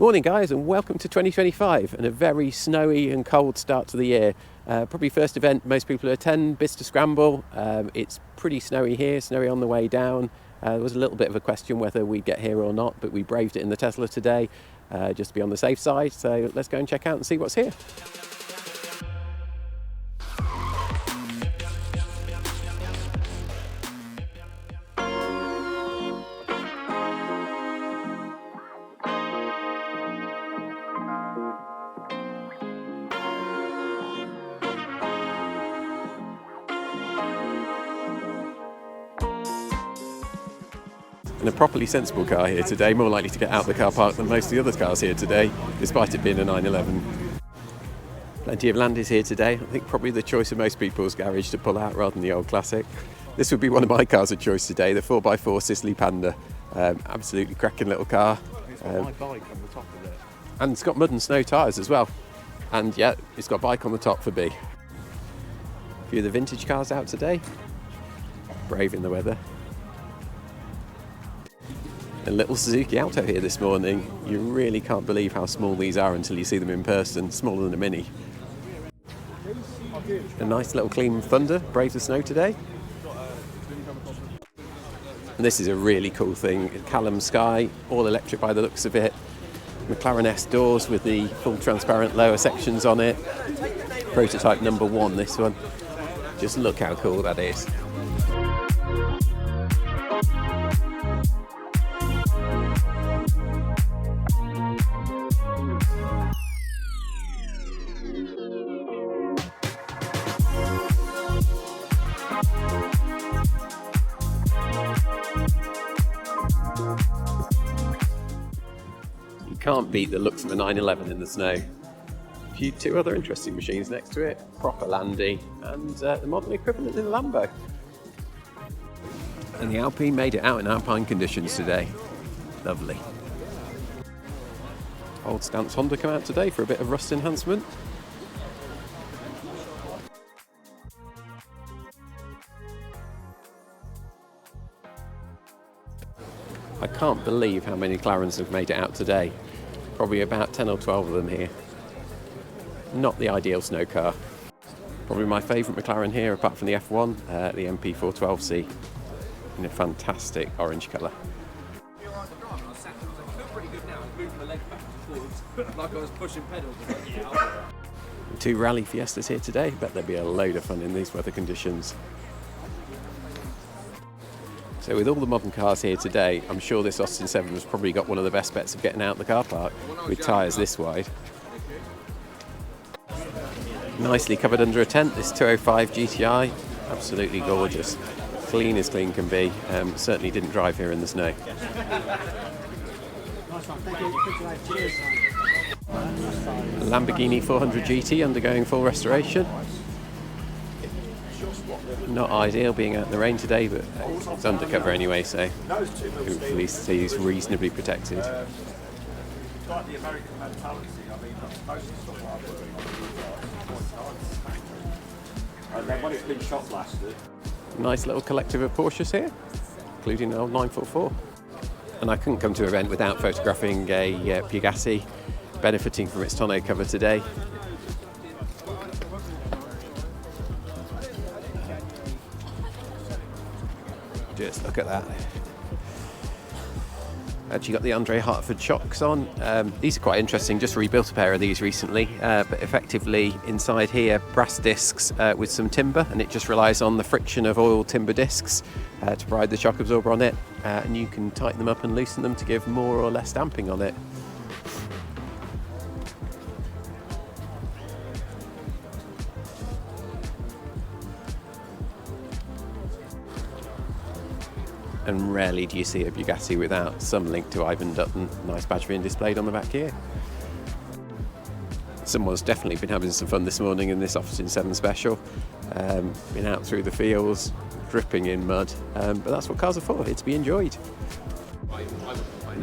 Morning guys, and welcome to 2025 and a very snowy and cold start to the year. Probably first event most people attend, Bicester Scramble. It's pretty snowy here, snowy on the way down. There was a little bit of a question whether we'd get here or not, but we braved it in the Tesla today just to be on the safe side. So let's go and check out and see what's here. And a properly sensible car here today, more likely to get out of the car park than most of the other cars here today, despite it being a 911. Plenty of Landis here today. I think probably the choice of most people's garage to pull out rather than the old classic. This would be one of my cars of choice today, the 4x4 Sicily Panda. Absolutely cracking little car. It's got my bike on the top of it. And it's got mud and snow tyres as well. And yeah, it's got bike on the top for B. A few of the vintage cars out today. Brave in the weather. A little Suzuki Alto here this morning. You really can't believe how small these are until you see them in person, smaller than a Mini. A nice little clean Thunder, brave the snow today. And this is a really cool thing, Callum Sky, all electric by the looks of it. McLaren S doors with the full transparent lower sections on it. Prototype number 1, this one. Just look how cool that is. Can't beat the looks of a 911 in the snow. Two other interesting machines next to it, proper Landy, and the modern equivalent in the Lambo. And the Alpine made it out in Alpine conditions today. Lovely. Old Stance Honda come out today for a bit of rust enhancement. I can't believe how many McLarens have made it out today. Probably about 10 or 12 of them here. Not the ideal snow car. Probably my favourite McLaren here, apart from the F1, the MP412C, in a fantastic orange colour. Two Rally Fiestas here today. Bet there'll be a load of fun in these weather conditions. So with all the modern cars here today, I'm sure this Austin 7 has probably got one of the best bets of getting out of the car park, with tyres this wide. Nicely covered under a tent, this 205 GTI, absolutely gorgeous. Clean as clean can be, certainly didn't drive here in the snow. Lamborghini 400 GT undergoing full restoration. Not ideal being out in the rain today, but it's undercover anyway, so hopefully he's reasonably protected. Nice little collective of Porsches here, including an old 944. And I couldn't come to an event without photographing a Bugatti benefiting from its tonneau cover today. Just look at that. Actually got the Andre Hartford shocks on. These are quite interesting, just rebuilt a pair of these recently, but effectively inside here brass discs with some timber, and it just relies on the friction of oil timber discs to provide the shock absorber on it, and you can tighten them up and loosen them to give more or less damping on it. And rarely do you see a Bugatti without some link to Ivan Dutton. Nice badge being displayed on the back here. Someone's definitely been having some fun this morning in this Austin 7 special. Been out through the fields, dripping in mud, but that's what cars are for, here to be enjoyed.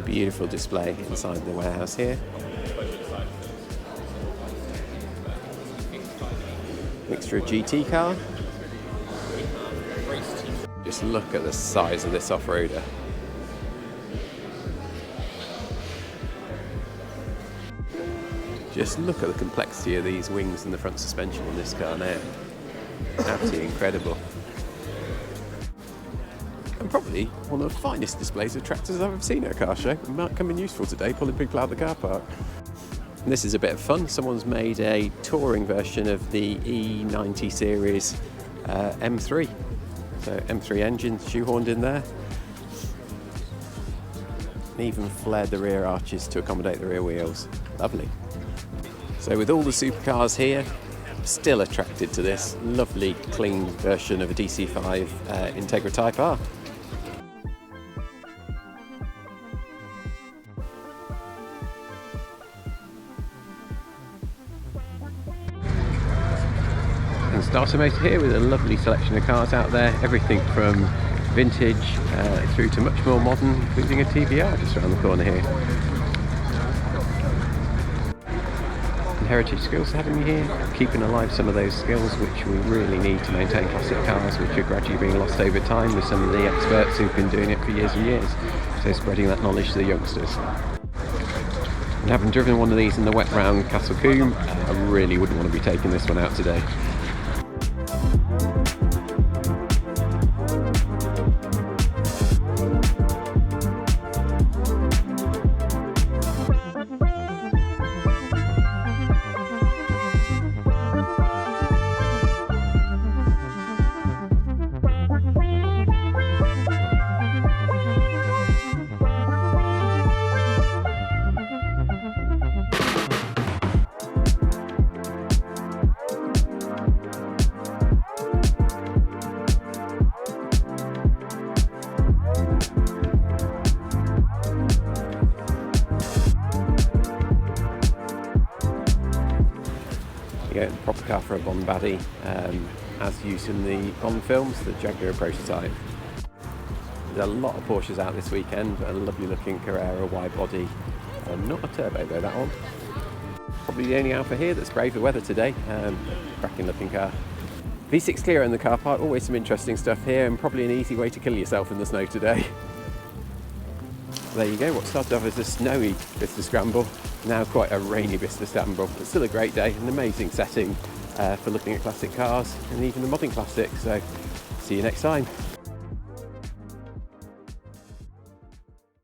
Beautiful display inside the warehouse here. Mixture of GT car. Just look at the size of this off-roader. Just look at the complexity of these wings and the front suspension on this car now. Absolutely incredible. And probably one of the finest displays of tractors I've ever seen at a car show. It might come in useful today, pulling people out of the car park. And this is a bit of fun. Someone's made a touring version of the E90 series M3. So M3 engine shoehorned in there. And even flared the rear arches to accommodate the rear wheels. Lovely. So with all the supercars here, still attracted to this lovely clean version of a DC5 Integra Type R. And starter motor here with a lovely selection of cars out there, everything from vintage through to much more modern, including a TBR just around the corner here. Heritage Skills having you here, keeping alive some of those skills which we really need to maintain classic cars, which are gradually being lost over time with some of the experts who've been doing it for years and years. So spreading that knowledge to the youngsters. And having driven one of these in the wet round Castle Combe, I really wouldn't want to be taking this one out today. The proper car for a Bond baddie, as used in the Bond films, the Jaguar prototype. There's a lot of Porsches out this weekend, but a lovely looking Carrera wide body. Not a turbo though, that one. Probably the only Alfa here that's braved the weather today. Cracking looking car. V6 clear in the car park, always some interesting stuff here, and probably an easy way to kill yourself in the snow today. There you go, what started off as a snowy Bicester Scramble, now quite a rainy Bicester Scramble. It's still a great day, an amazing setting for looking at classic cars and even the modern classics. So see you next time.